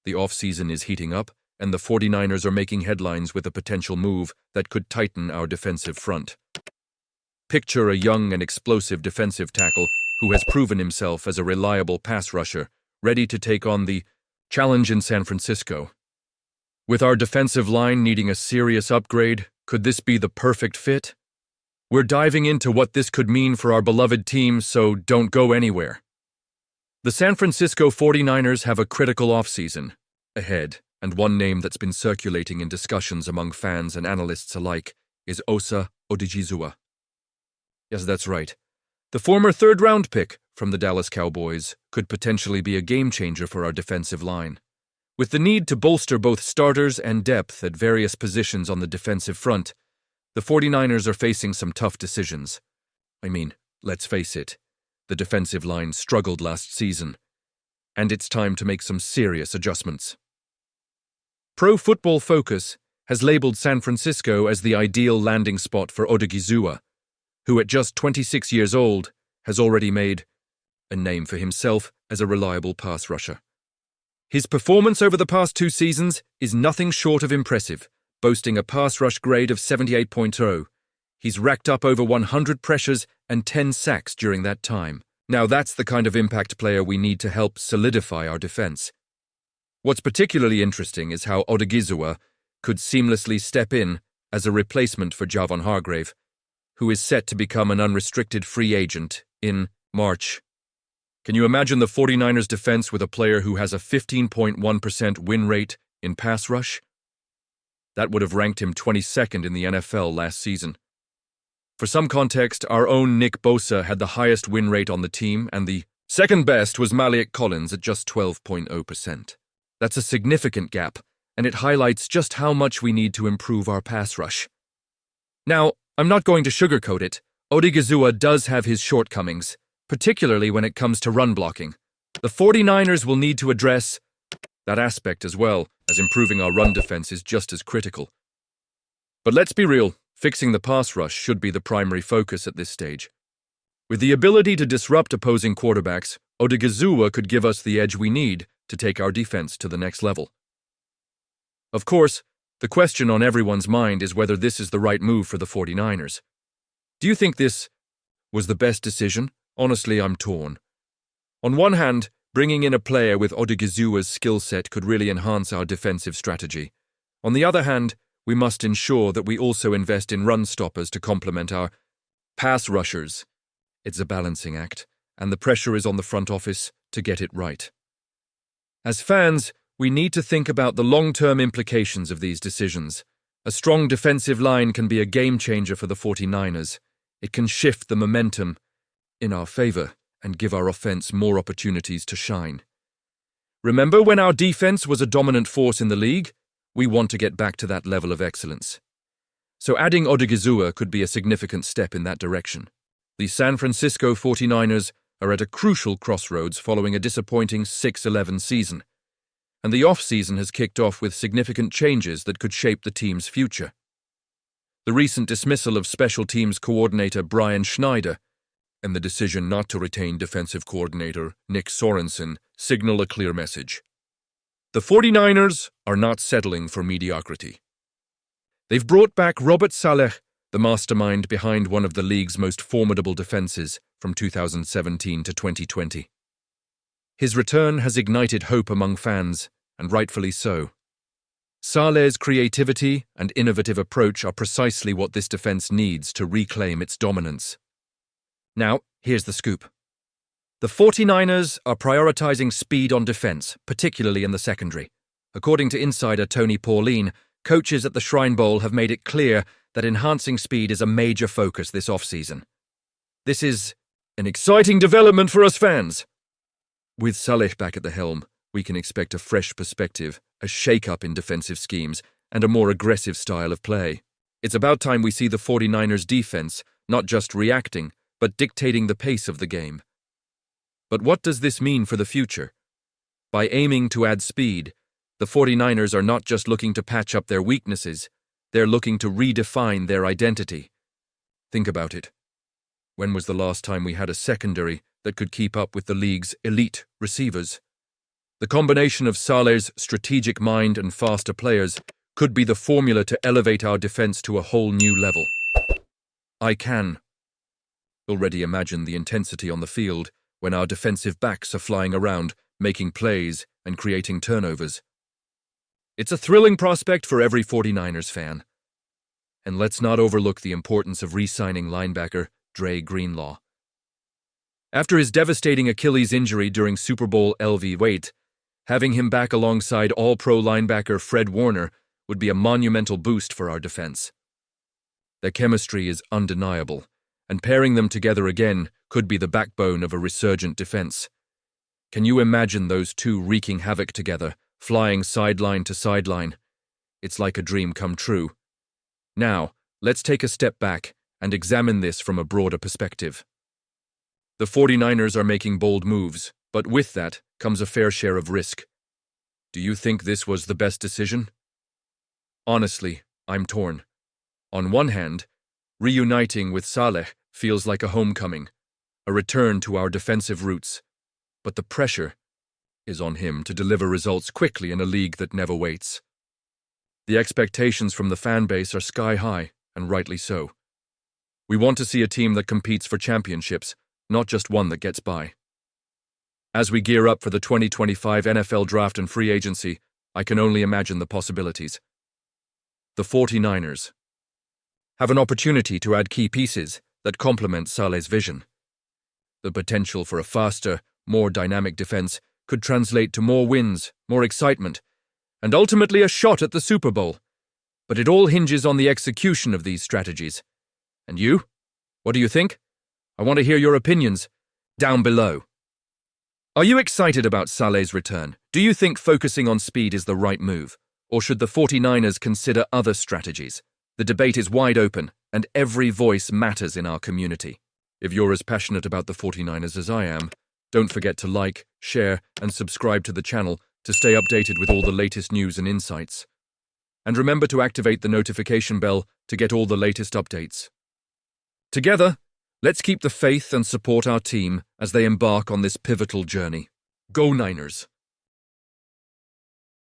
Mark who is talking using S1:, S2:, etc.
S1: The offseason is heating up, and the 49ers are making headlines with a potential move that could tighten our defensive front. Picture a young and explosive defensive tackle who has proven himself as a reliable pass rusher, ready to take on the challenge in San Francisco. With our defensive line needing a serious upgrade, could this be the perfect fit? We're diving into what this could mean for our beloved team, so don't go anywhere. The San Francisco 49ers have a critical offseason ahead, and one name that's been circulating in discussions among fans and analysts alike is Osa Odighizuwa. Yes, that's right. The former third-round pick from the Dallas Cowboys could potentially be a game-changer for our defensive line. With the need to bolster both starters and depth at various positions on the defensive front, the 49ers are facing some tough decisions. I mean, let's face it, the defensive line struggled last season, and it's time to make some serious adjustments. Pro Football Focus has labeled San Francisco as the ideal landing spot for Odighizuwa, who at just 26 years old has already made a name for himself as a reliable pass rusher. His performance over the past 2 seasons is nothing short of impressive, boasting a pass rush grade of 78.0. He's racked up over 100 pressures and 10 sacks during that time. Now that's the kind of impact player we need to help solidify our defense. What's particularly interesting is how Odighizuwa could seamlessly step in as a replacement for Javon Hargrave, who is set to become an unrestricted free agent in March. Can you imagine the 49ers defense with a player who has a 15.1% win rate in pass rush? That would have ranked him 22nd in the NFL last season. For some context, our own Nick Bosa had the highest win rate on the team, and the second best was Malik Collins at just 12.0%. That's a significant gap, and it highlights just how much we need to improve our pass rush. Now, I'm not going to sugarcoat it. Odighizuwa does have his shortcomings, particularly when it comes to run blocking. The 49ers will need to address that aspect as well, as improving our run defense is just as critical. But let's be real, fixing the pass rush should be the primary focus at this stage. With the ability to disrupt opposing quarterbacks, Odighizuwa could give us the edge we need to take our defense to the next level. Of course, the question on everyone's mind is whether this is the right move for the 49ers. Do you think this was the best decision? Honestly, I'm torn. On one hand, bringing in a player with Odighizuwa's skill set could really enhance our defensive strategy. On the other hand, we must ensure that we also invest in run stoppers to complement our pass rushers. It's a balancing act, and the pressure is on the front office to get it right. As fans, we need to think about the long-term implications of these decisions. A strong defensive line can be a game-changer for the 49ers. It can shift the momentum in our favor and give our offense more opportunities to shine. Remember when our defense was a dominant force in the league? We want to get back to that level of excellence. So adding Odighizuwa could be a significant step in that direction. The San Francisco 49ers are at a crucial crossroads following a disappointing 6-11 season, and the off-season has kicked off with significant changes that could shape the team's future. The recent dismissal of special teams coordinator Brian Schneider and the decision not to retain defensive coordinator Nick Sorensen signal a clear message. The 49ers are not settling for mediocrity. They've brought back Robert Saleh, the mastermind behind one of the league's most formidable defenses from 2017 to 2020. His return has ignited hope among fans, and rightfully so. Saleh's creativity and innovative approach are precisely what this defense needs to reclaim its dominance. Now, here's the scoop. The 49ers are prioritizing speed on defense, particularly in the secondary. According to insider Tony Pauline, coaches at the Shrine Bowl have made it clear that enhancing speed is a major focus this offseason. This is an exciting development for us fans. With Saleh back at the helm, we can expect a fresh perspective, a shake-up in defensive schemes, and a more aggressive style of play. It's about time we see the 49ers defense not just reacting, but dictating the pace of the game. But what does this mean for the future? By aiming to add speed, the 49ers are not just looking to patch up their weaknesses, they're looking to redefine their identity. Think about it. When was the last time we had a secondary that could keep up with the league's elite receivers? The combination of Saleh's strategic mind and faster players could be the formula to elevate our defense to a whole new level. I can already imagine the intensity on the field when our defensive backs are flying around, making plays and creating turnovers. It's a thrilling prospect for every 49ers fan. And let's not overlook the importance of re-signing linebacker Dre Greenlaw. After his devastating Achilles injury during Super Bowl LV8, having him back alongside All-Pro linebacker Fred Warner would be a monumental boost for our defense. Their chemistry is undeniable, and pairing them together again could be the backbone of a resurgent defense. Can you imagine those two wreaking havoc together, flying sideline to sideline? It's like a dream come true. Now, let's take a step back and examine this from a broader perspective. The 49ers are making bold moves, but with that comes a fair share of risk. Do you think this was the best decision? Honestly, I'm torn. On one hand, reuniting with Saleh feels like a homecoming, a return to our defensive roots. But the pressure is on him to deliver results quickly in a league that never waits. The expectations from the fan base are sky high, and rightly so. We want to see a team that competes for championships, not just one that gets by. As we gear up for the 2025 NFL Draft and free agency, I can only imagine the possibilities. The 49ers have an opportunity to add key pieces that complement Saleh's vision. The potential for a faster, more dynamic defense could translate to more wins, more excitement, and ultimately a shot at the Super Bowl. But it all hinges on the execution of these strategies. And you? What do you think? I want to hear your opinions down below. Are you excited about Saleh's return? Do you think focusing on speed is the right move? Or should the 49ers consider other strategies? The debate is wide open, and every voice matters in our community. If you're as passionate about the 49ers as I am, don't forget to like, share, and subscribe to the channel to stay updated with all the latest news and insights. And remember to activate the notification bell to get all the latest updates. Together, let's keep the faith and support our team as they embark on this pivotal journey. Go Niners!